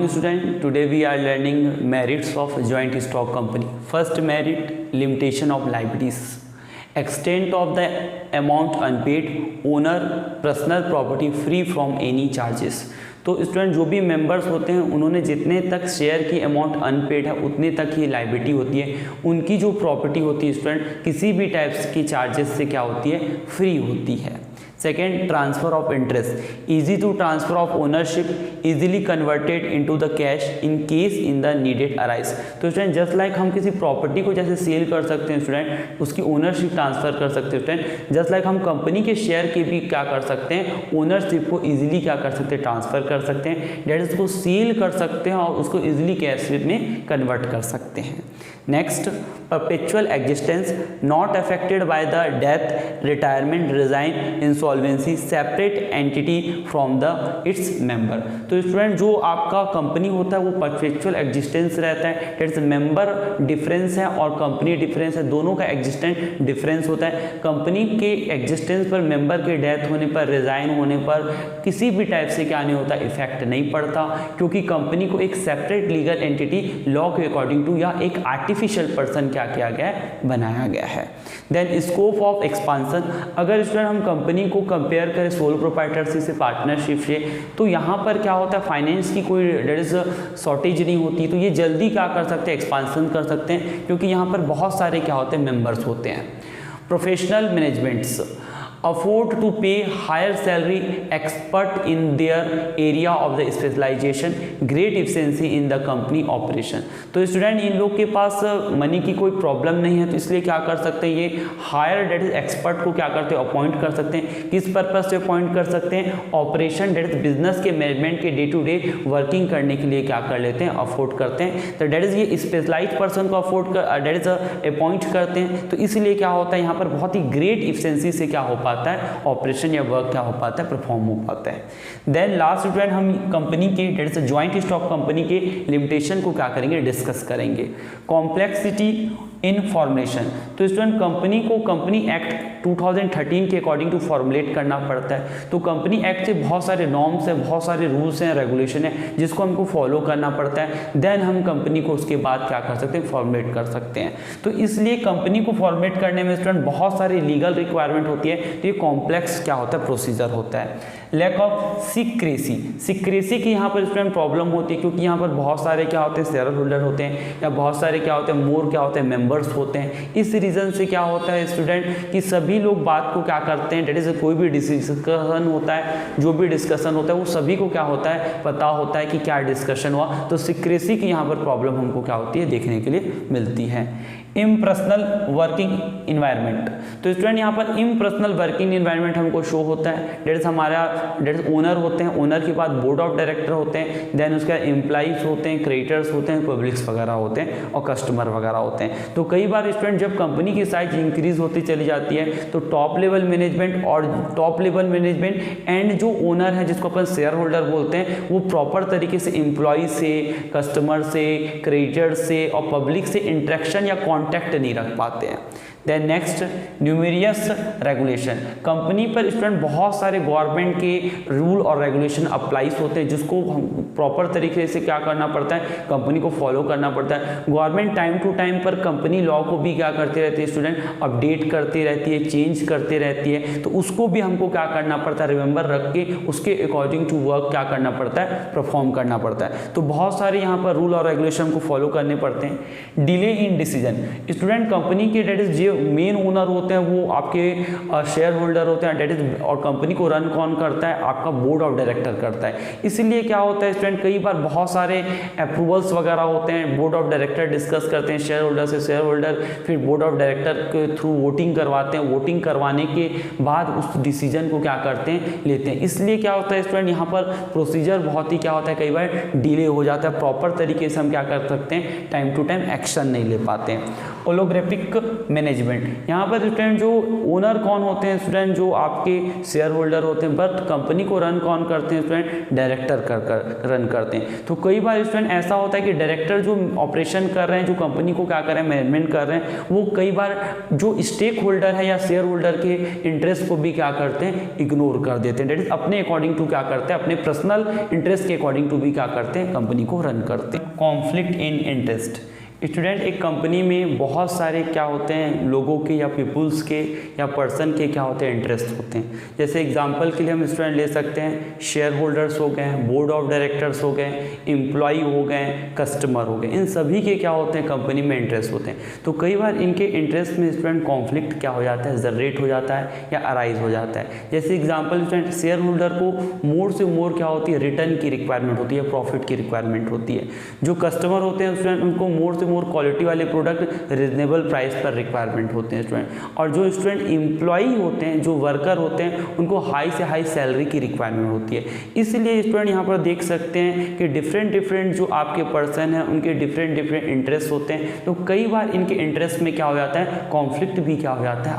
morning student. Today we are learning merits of joint stock company. First merit, limitation of liabilities. Extent of the amount unpaid, owner personal property free from any charges. तो student जो भी members होते हैं उन्होंने जितने तक share की amount unpaid है उतने तक ही लाइबिलिटी होती है, उनकी जो प्रॉपर्टी होती है स्टूडेंट किसी भी टाइप्स की चार्जेस से क्या होती है, फ्री होती है। Second, transfer of interest, easy to transfer of ownership, easily converted into the cash in case in the needed arise. तो स्टूडेंट जस्ट लाइक हम किसी प्रॉपर्टी को जैसे सेल कर सकते हैं स्टूडेंट, उसकी ओनरशिप ट्रांसफर कर सकते हैं स्टूडेंट, जस्ट लाइक हम कंपनी के शेयर के भी क्या कर सकते हैं, ओनरशिप को इजीली क्या कर सकते हैं, ट्रांसफर कर सकते हैं, डेट उसको सेल कर सकते हैं और उसको इजीली कैश में कन्वर्ट कर सकते हैं। Next, perpetual existence, not affected by the death, retirement, resign, insolvency, separate entity from the its member. तो स्टूडेंट जो आपका कंपनी होता है वो परपेचुअल एग्जिस्टेंस रहता है, डेट्स मेंबर डिफरेंस है और कंपनी डिफरेंस है, दोनों का एग्जिस्टेंस डिफरेंस होता है। कंपनी के एग्जिस्टेंस पर मेंबर के डेथ होने पर, रिजाइन होने पर किसी भी टाइप से क्या नहीं होता, इफेक्ट नहीं पड़ता, क्योंकि कंपनी को एक सेपरेट लीगल एंटिटी लॉ के अकॉर्डिंग टू या एक आर्टिफिशियल पर्सन क्या किया गया है, बनाया गया है। देन स्कोप ऑफ एक्सपांसन, अगर स्टूडेंट हम कंपनी को कंपेयर करें सोल प्रोप्राइटरशिप से, पार्टनरशिप से, तो यहाँ पर क्या होता है, फाइनेंस की कोई डेट इज शॉर्टेज नहीं होती, तो ये जल्दी क्या कर सकते हैं, एक्सपांसन कर सकते हैं, क्योंकि यहाँ पर बहुत सारे क्या होते हैं, मेंबर्स होते हैं। Professional managements, afford to pay higher salary, expert in their area of the specialization, great efficiency in the company operation। तो स्टूडेंट इन लोग के पास मनी की कोई प्रॉब्लम नहीं है, तो इसलिए क्या कर सकते हैं, ये हायर डेट इज एक्सपर्ट को क्या करते हैं, अपॉइंट कर सकते हैं। किस पर्पज से अपॉइंट कर सकते हैं, ऑपरेशन डेट इज बिजनेस के मैनेजमेंट के डे टू डे वर्किंग करने के लिए क्या कर लेते हैं, अफोर्ड करते हैं। तो डेट इज ये स्पेशलाइज्ड पर्सन को अफोर्ड कर डेट इज अपॉइंट करते हैं, तो इसलिए क्या होता है, यहाँ पर बहुत ही ग्रेट इफिशिएंसी से क्या हो पाता है, ऑपरेशन या वर्क क्या हो पाता है, परफॉर्म हो पाता है। देन लास्ट स्टूडेंट हम कंपनी के date is joint stock company के लिमिटेशन को क्या करेंगे, डिस्कस करेंगे। कॉम्प्लेक्सिटी इन फॉर्मुलेशन, तो स्टूडेंट कंपनी को कंपनी एक्ट 2013 के अकॉर्डिंग टू फॉर्मुलेट करना पड़ता है, तो कंपनी एक्ट से बहुत सारे नॉर्म्स हैं, बहुत सारे रूल्स हैं, रेगुलेशन है, जिसको हमको फॉलो करना पड़ता है। देन हम कंपनी को उसके बाद क्या कर सकते हैं, फॉर्मुलेट कर सकते हैं। तो इसलिए कंपनी को फॉर्मुलेट करने में स्टूडेंट बहुत सारी लीगल रिक्वायरमेंट होती है, तो ये कॉम्प्लेक्स क्या होता है, प्रोसीजर होता है। लैक ऑफ सीक्रेसी, सीक्रेसी की यहाँ पर स्टूडेंट प्रॉब्लम होती है, क्योंकि यहाँ पर बहुत सारे क्या होते हैं, शेयर होल्डर होते हैं, या बहुत सारे क्या होते हैं, मोर क्या होते हैं, मेंबर्स होते हैं। इस रीज़न से क्या होता है स्टूडेंट कि सभी लोग बात को क्या करते हैं, डेट इज कोई भी डिस्कशन होता है, जो भी डिस्कशन होता है वो सभी को क्या होता है, पता होता है कि क्या डिस्कशन हुआ। तो सीक्रेसी की यहाँ पर प्रॉब्लम हमको क्या होती है, देखने के लिए मिलती है। इम्पर्सनल वर्किंग इन्वायरमेंट, तो स्टूडेंट यहाँ पर इम्पर्सनल वर्किंग इन्वायरमेंट हमको शो होता है, डेट इज हमारा डेट इज ओनर होते हैं, ओनर के बाद बोर्ड ऑफ डायरेक्टर होते हैं, देन उसके बाद एम्प्लॉइज होते हैं, क्रेडिटर्स होते हैं, पब्लिक्स वगैरह होते हैं और कस्टमर वगैरह होते हैं। तो कई बार स्टूडेंट जब कंपनी की साइज इंक्रीज होती चली जाती है, तो टॉप लेवल मैनेजमेंट और टॉप लेवल मैनेजमेंट एंड जो ओनर है, जिसको अपन शेयर होल्डर बोलते हैं, वो प्रॉपर तरीके से एम्प्लॉय से, कस्टमर से, क्रेडिटर से और पब्लिक से इंटरेक्शन या कॉन्टैक्ट नहीं रख पाते हैं। Then next, numerous regulation, company पर स्टूडेंट बहुत सारे गवर्नमेंट के रूल और रेगुलेशन अप्लाइज होते हैं, जिसको प्रॉपर तरीके से क्या करना पड़ता है, कंपनी को फॉलो करना पड़ता है। गवर्नमेंट टाइम टू टाइम पर कंपनी लॉ को भी क्या करती रहती है स्टूडेंट, अपडेट करती रहती है, चेंज करती रहती है, तो उसको भी हमको क्या करना पड़ता है, रिमेंबर रख के उसके अकॉर्डिंग टू वर्क क्या करना पड़ता है, परफॉर्म करना पड़ता है। तो बहुत सारे यहाँ पर रूल और रेगुलेशन को फॉलो करने पड़ते हैं। Delay in decision, student company के डेट इज मेन ओनर होते हैं वो आपके शेयर होल्डर होते हैं, डेट इज, और कंपनी को रन कौन करता है, आपका बोर्ड ऑफ डायरेक्टर करता है। इसीलिए क्या होता है स्टूडेंट, कई बार बहुत सारे अप्रूवल्स वगैरह होते हैं, बोर्ड ऑफ डायरेक्टर डिस्कस करते हैं, शेयर होल्डर से शेयर होल्डर फिर बोर्ड ऑफ डायरेक्टर के थ्रू वोटिंग करवाते हैं, वोटिंग करवाने के बाद उस डिसीजन को क्या करते हैं, लेते हैं। इसलिए क्या होता है स्टूडेंट, यहाँ पर प्रोसीजर बहुत ही क्या होता है, कई बार डिले हो जाता है, प्रॉपर तरीके से हम क्या कर सकते हैं, टाइम टू टाइम एक्शन नहीं ले पाते हैं। ओलोग्राफिक मैनेजमेंट, यहाँ पर स्टूडेंट जो ओनर कौन होते हैं स्टूडेंट, जो आपके शेयर होल्डर होते हैं, बट कंपनी को रन कौन करते हैं स्टूडेंट, डायरेक्टर कर रन करते हैं। तो कई बार स्टूडेंट ऐसा होता है कि डायरेक्टर जो ऑपरेशन कर रहे हैं, जो कंपनी को क्या कर रहे हैं, मैनेजमेंट कर रहे हैं, वो कई बार जो स्टेक होल्डर है या शेयर होल्डर के इंटरेस्ट को भी क्या करते हैं, इग्नोर कर देते हैं। डेट इज अपने अकॉर्डिंग टू क्या करते हैं, अपने पर्सनल इंटरेस्ट के अकॉर्डिंग टू भी क्या करते हैं, कंपनी को रन करते हैं। कॉन्फ्लिक्ट इन इंटरेस्ट, स्टूडेंट एक कंपनी में बहुत सारे क्या होते हैं, लोगों के या पीपुल्स के या पर्सन के क्या होते हैं, इंटरेस्ट होते हैं। जैसे एग्जांपल के लिए हम स्टूडेंट ले सकते हैं, शेयर होल्डर्स हो गए, बोर्ड ऑफ डायरेक्टर्स हो गए, एम्प्लॉय हो गए, कस्टमर हो गए, इन सभी के क्या होते हैं, कंपनी में इंटरेस्ट होते हैं। तो कई बार इनके इंटरेस्ट में स्टूडेंट कॉन्फ्लिक्ट क्या हो जाता है, जनरेट हो जाता है या अराइज हो जाता है। जैसे एग्जाम्पल स्टूडेंट शेयर होल्डर को मोर से मोर क्या होती है, रिटर्न की रिक्वायरमेंट होती है, प्रॉफिट की रिक्वायरमेंट होती है। जो कस्टमर होते हैं स्टूडेंट, उनको मोर से मोर क्वालिटी वाले प्रोडक्ट रीजनेबल प्राइस पर रिक्वायरमेंट होते हैं स्टूडेंट। और जो स्टूडेंट एम्प्लॉई होते हैं, जो वर्कर होते हैं, उनको हाई से हाई सैलरी की रिक्वायरमेंट होती है। इसलिए स्टूडेंट यहाँ पर देख सकते हैं कि डिफरेंट जो आपके पर्सन हैं, उनके डिफरेंट इंटरेस्ट होते हैं। तो कई बार इनके इंटरेस्ट में क्या हो जाता है, कॉन्फ्लिक्ट भी क्या हो जाता है,